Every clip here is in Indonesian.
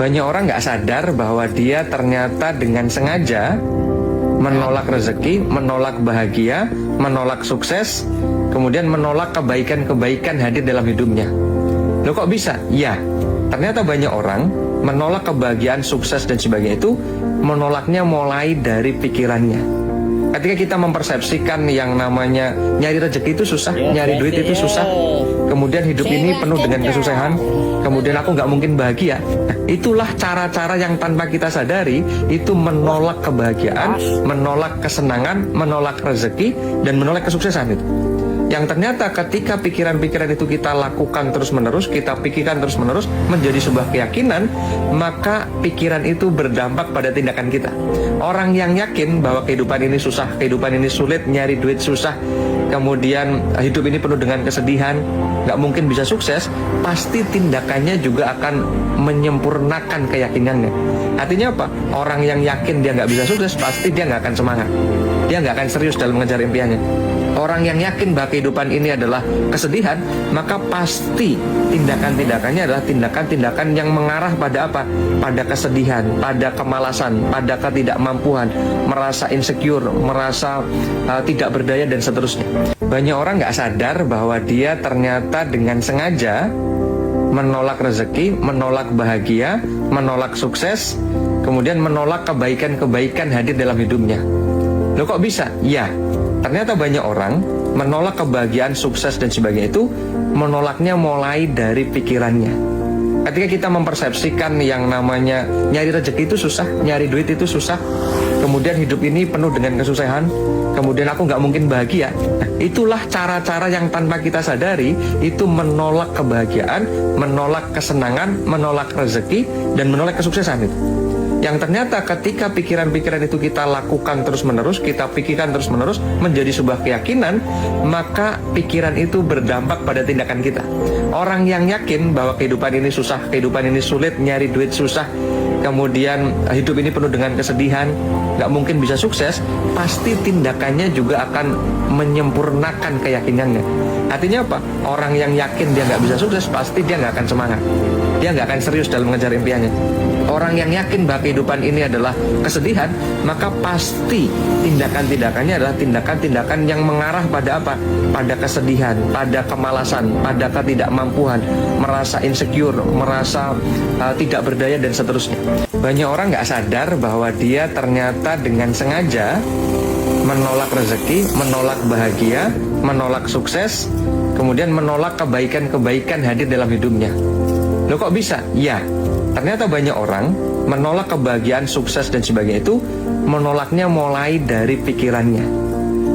Banyak orang nggak sadar bahwa dia ternyata dengan sengaja menolak rezeki, menolak bahagia, menolak sukses, kemudian menolak kebaikan-kebaikan hadir dalam hidupnya. Loh kok bisa? Ya, ternyata banyak orang menolak kebahagiaan, sukses dan sebagainya itu menolaknya mulai dari pikirannya. Ketika kita mempersepsikan yang namanya nyari rezeki itu susah, nyari duit itu susah, kemudian hidup ini penuh dengan kesusahan, kemudian aku nggak mungkin bahagia. Nah, itulah cara-cara yang tanpa kita sadari itu menolak kebahagiaan, menolak kesenangan, menolak rezeki, dan menolak kesuksesan itu. Yang ternyata ketika pikiran-pikiran itu kita lakukan terus-menerus, kita pikirkan terus-menerus menjadi sebuah keyakinan, maka pikiran itu berdampak pada tindakan kita. Orang yang yakin bahwa kehidupan ini susah, kehidupan ini sulit, nyari duit susah, kemudian hidup ini penuh dengan kesedihan, nggak mungkin bisa sukses, pasti tindakannya juga akan menyempurnakan keyakinannya. Artinya apa? Orang yang yakin dia nggak bisa sukses, pasti dia nggak akan semangat. Dia nggak akan serius dalam mengejar impiannya. Orang yang yakin bahwa kehidupan ini adalah kesedihan, maka pasti tindakan-tindakannya adalah tindakan-tindakan yang mengarah pada apa? Pada kesedihan, pada kemalasan, pada ketidakmampuan, merasa insecure, merasa tidak berdaya dan seterusnya. Banyak orang nggak sadar bahwa dia ternyata dengan sengaja menolak rezeki, menolak bahagia, menolak sukses, kemudian menolak kebaikan-kebaikan hadir dalam hidupnya. Loh kok bisa? Ya, ternyata banyak orang menolak kebahagiaan, sukses dan sebagainya itu menolaknya mulai dari pikirannya. Ketika kita mempersepsikan yang namanya nyari rezeki itu susah, nyari duit itu susah, kemudian hidup ini penuh dengan kesusahan, kemudian aku nggak mungkin bahagia. Nah, itulah cara-cara yang tanpa kita sadari itu menolak kebahagiaan, menolak kesenangan, menolak rezeki, dan menolak kesuksesan itu. Yang ternyata ketika pikiran-pikiran itu kita lakukan terus-menerus, kita pikirkan terus-menerus menjadi sebuah keyakinan, maka pikiran itu berdampak pada tindakan kita. Orang yang yakin bahwa kehidupan ini susah, kehidupan ini sulit, nyari duit susah, kemudian hidup ini penuh dengan kesedihan, nggak mungkin bisa sukses, pasti tindakannya juga akan menyempurnakan keyakinannya. Artinya apa? Orang yang yakin dia nggak bisa sukses, pasti dia nggak akan semangat. Dia nggak akan serius dalam mengejar impiannya. Orang yang yakin bahwa kehidupan ini adalah kesedihan, maka pasti tindakan-tindakannya adalah tindakan-tindakan yang mengarah pada apa? Pada kesedihan, pada kemalasan, pada ketidakmampuan, merasa insecure, merasa tidak berdaya dan seterusnya. Banyak orang nggak sadar bahwa dia ternyata dengan sengaja menolak rezeki, menolak bahagia, menolak sukses, kemudian menolak kebaikan-kebaikan hadir dalam hidupnya. Loh kok bisa? Ya, ternyata banyak orang menolak kebahagiaan, sukses dan sebagainya itu menolaknya mulai dari pikirannya.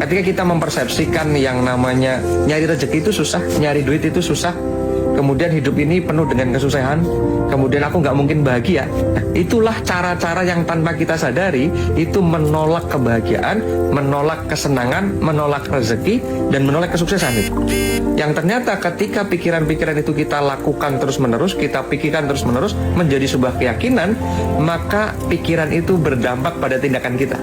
Ketika kita mempersepsikan yang namanya nyari rezeki itu susah, nyari duit itu susah, kemudian hidup ini penuh dengan kesusahan, kemudian aku nggak mungkin bahagia. Nah, itulah cara-cara yang tanpa kita sadari itu menolak kebahagiaan, menolak kesenangan, menolak rezeki, dan menolak kesuksesan itu. Yang ternyata ketika pikiran-pikiran itu kita lakukan terus-menerus, kita pikirkan terus-menerus menjadi sebuah keyakinan, maka pikiran itu berdampak pada tindakan kita.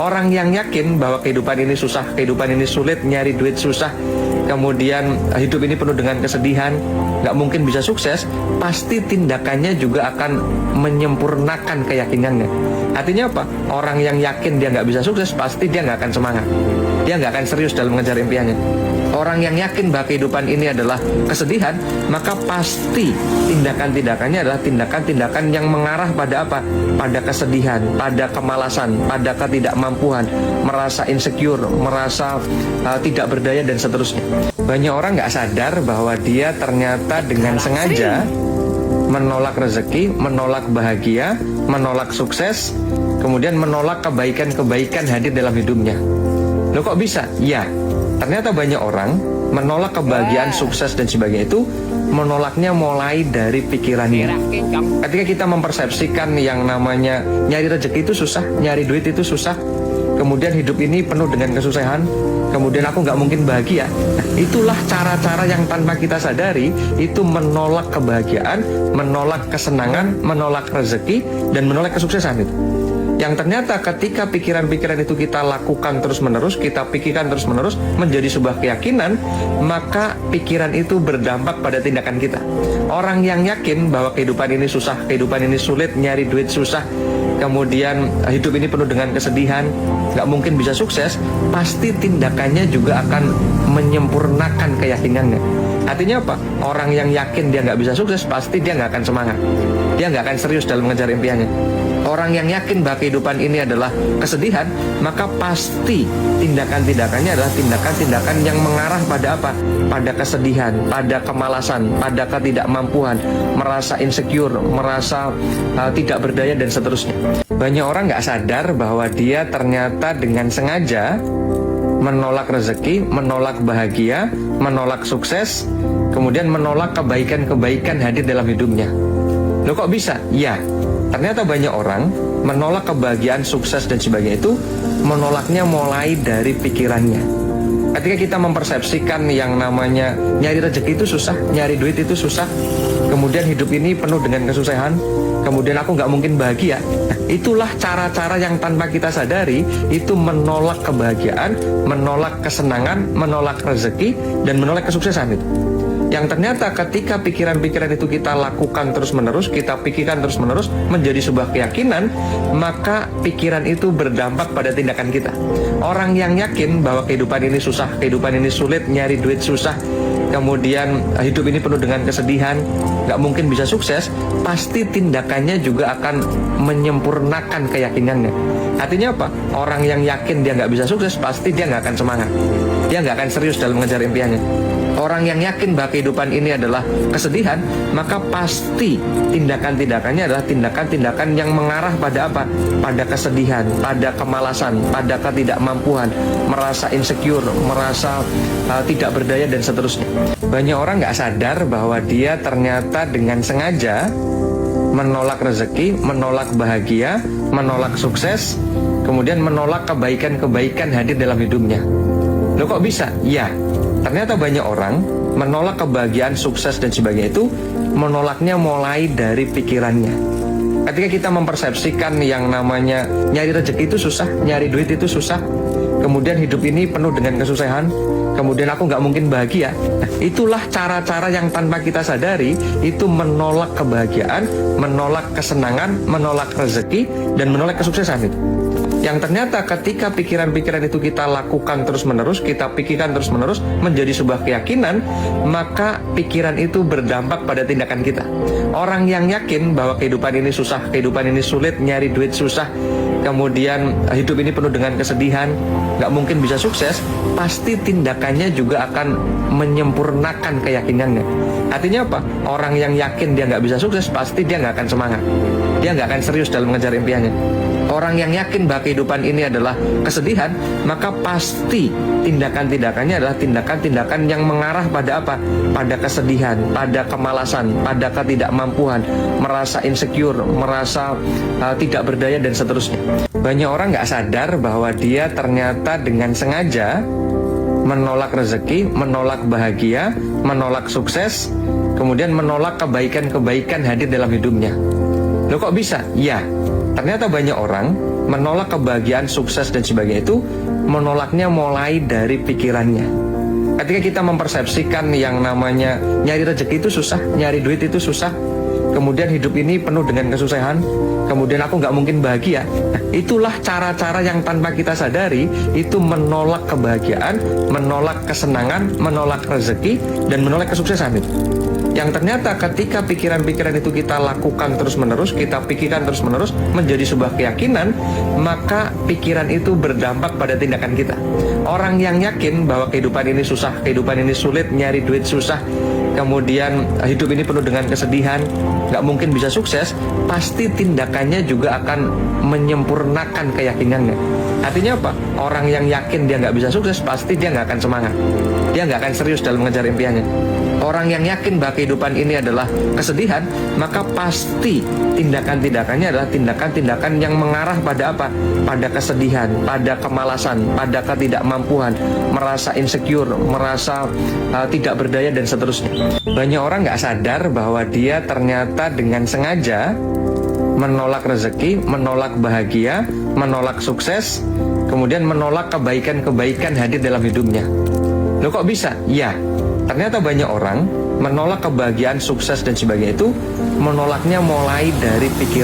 Orang yang yakin bahwa kehidupan ini susah, kehidupan ini sulit, nyari duit susah, kemudian hidup ini penuh dengan kesedihan, nggak mungkin bisa sukses, pasti tindakannya juga akan menyempurnakan keyakinannya. Artinya apa? Orang yang yakin dia nggak bisa sukses, pasti dia nggak akan semangat. Dia nggak akan serius dalam mengejar impiannya. Orang yang yakin bahwa kehidupan ini adalah kesedihan, maka pasti tindakan-tindakannya adalah tindakan-tindakan yang mengarah pada apa? Pada kesedihan, pada kemalasan, pada ketidakmampuan, merasa insecure, merasa tidak berdaya dan seterusnya. Banyak orang nggak sadar bahwa dia ternyata dengan sengaja menolak rezeki, menolak bahagia, menolak sukses, kemudian menolak kebaikan-kebaikan hadir dalam hidupnya. Loh kok bisa? Ya, ternyata banyak orang menolak kebahagiaan, sukses dan sebagainya itu menolaknya mulai dari pikirannya. Ketika kita mempersepsikan yang namanya nyari rezeki itu susah, nyari duit itu susah, kemudian hidup ini penuh dengan kesusahan, kemudian aku nggak mungkin bahagia. Nah, itulah cara-cara yang tanpa kita sadari itu menolak kebahagiaan, menolak kesenangan, menolak rezeki, dan menolak kesuksesan itu. Yang ternyata ketika pikiran-pikiran itu kita lakukan terus-menerus, kita pikirkan terus-menerus menjadi sebuah keyakinan, maka pikiran itu berdampak pada tindakan kita. Orang yang yakin bahwa kehidupan ini susah, kehidupan ini sulit, nyari duit susah, kemudian hidup ini penuh dengan kesedihan, nggak mungkin bisa sukses, pasti tindakannya juga akan menyempurnakan keyakinannya. Artinya apa? Orang yang yakin dia nggak bisa sukses, pasti dia nggak akan semangat. Dia nggak akan serius dalam mengejar impiannya. Orang yang yakin bahwa kehidupan ini adalah kesedihan, maka pasti tindakan-tindakannya adalah tindakan-tindakan yang mengarah pada apa? Pada kesedihan, pada kemalasan, pada ketidakmampuan, merasa insecure, merasa tidak berdaya dan seterusnya. Banyak orang nggak sadar bahwa dia ternyata dengan sengaja menolak rezeki, menolak bahagia, menolak sukses, kemudian menolak kebaikan-kebaikan hadir dalam hidupnya. Loh kok bisa? Ya, ternyata banyak orang menolak kebahagiaan, sukses dan sebagainya itu menolaknya mulai dari pikirannya. Ketika kita mempersepsikan yang namanya nyari rezeki itu susah, nyari duit itu susah, kemudian hidup ini penuh dengan kesusahan, kemudian aku nggak mungkin bahagia. Nah, itulah cara-cara yang tanpa kita sadari itu menolak kebahagiaan, menolak kesenangan, menolak rezeki, dan menolak kesuksesan itu. Yang ternyata ketika pikiran-pikiran itu kita lakukan terus-menerus, kita pikirkan terus-menerus menjadi sebuah keyakinan, maka pikiran itu berdampak pada tindakan kita. Orang yang yakin bahwa kehidupan ini susah, kehidupan ini sulit, nyari duit susah, kemudian hidup ini penuh dengan kesedihan, nggak mungkin bisa sukses, pasti tindakannya juga akan menyempurnakan keyakinannya. Artinya apa? Orang yang yakin dia nggak bisa sukses, pasti dia nggak akan semangat. Dia nggak akan serius dalam mengejar impiannya. Orang yang yakin bahwa kehidupan ini adalah kesedihan, maka pasti tindakan-tindakannya adalah tindakan-tindakan yang mengarah pada apa? Pada kesedihan, pada kemalasan, pada ketidakmampuan, merasa insecure, merasa tidak berdaya dan seterusnya. Banyak orang nggak sadar bahwa dia ternyata dengan sengaja menolak rezeki, menolak bahagia, menolak sukses, kemudian menolak kebaikan-kebaikan hadir dalam hidupnya. Loh kok bisa? Ya, ternyata banyak orang menolak kebahagiaan, sukses dan sebagainya itu menolaknya mulai dari pikirannya. Ketika kita mempersepsikan yang namanya nyari rezeki itu susah, nyari duit itu susah, kemudian hidup ini penuh dengan kesusahan, kemudian aku nggak mungkin bahagia. Nah, itulah cara-cara yang tanpa kita sadari itu menolak kebahagiaan, menolak kesenangan, menolak rezeki, dan menolak kesuksesan itu. Yang ternyata ketika pikiran-pikiran itu kita lakukan terus-menerus, kita pikirkan terus-menerus menjadi sebuah keyakinan, maka pikiran itu berdampak pada tindakan kita. Orang yang yakin bahwa kehidupan ini susah, kehidupan ini sulit, nyari duit susah, kemudian hidup ini penuh dengan kesedihan, nggak mungkin bisa sukses, pasti tindakannya juga akan menyempurnakan keyakinannya. Artinya apa? Orang yang yakin dia nggak bisa sukses, pasti dia nggak akan semangat. Dia nggak akan serius dalam mengejar impiannya. Orang yang yakin bahwa kehidupan ini adalah kesedihan, maka pasti tindakan-tindakannya adalah tindakan-tindakan yang mengarah pada apa? Pada kesedihan, pada kemalasan, pada ketidakmampuan, merasa insecure, merasa tidak berdaya dan seterusnya. Banyak orang nggak sadar bahwa dia ternyata dengan sengaja menolak rezeki, menolak bahagia, menolak sukses, kemudian menolak kebaikan-kebaikan hadir dalam hidupnya. Loh kok bisa? Ya, ternyata banyak orang menolak kebahagiaan, sukses dan sebagainya itu menolaknya mulai dari pikirannya. Ketika kita mempersepsikan yang namanya nyari rezeki itu susah, nyari duit itu susah, kemudian hidup ini penuh dengan kesusahan, kemudian aku nggak mungkin bahagia. Nah, itulah cara-cara yang tanpa kita sadari itu menolak kebahagiaan, menolak kesenangan, menolak rezeki, dan menolak kesuksesan itu. Yang ternyata ketika pikiran-pikiran itu kita lakukan terus-menerus, kita pikirkan terus-menerus menjadi sebuah keyakinan, maka pikiran itu berdampak pada tindakan kita. Orang yang yakin bahwa kehidupan ini susah, kehidupan ini sulit, nyari duit susah, kemudian hidup ini penuh dengan kesedihan, nggak mungkin bisa sukses, pasti tindakannya juga akan menyempurnakan keyakinannya. Artinya apa? Orang yang yakin dia nggak bisa sukses, pasti dia nggak akan semangat. Dia nggak akan serius dalam mengejar impiannya. Orang yang yakin bahwa kehidupan ini adalah kesedihan, maka pasti tindakan-tindakannya adalah tindakan-tindakan yang mengarah pada apa? Pada kesedihan, pada kemalasan, pada ketidakmampuan, merasa insecure, merasa tidak berdaya dan seterusnya. Banyak orang nggak sadar bahwa dia ternyata dengan sengaja menolak rezeki, menolak bahagia, menolak sukses, kemudian menolak kebaikan-kebaikan hadir dalam hidupnya. Loh kok bisa? Ya, ternyata banyak orang menolak kebahagiaan, sukses dan sebagainya itu menolaknya mulai dari pikiran.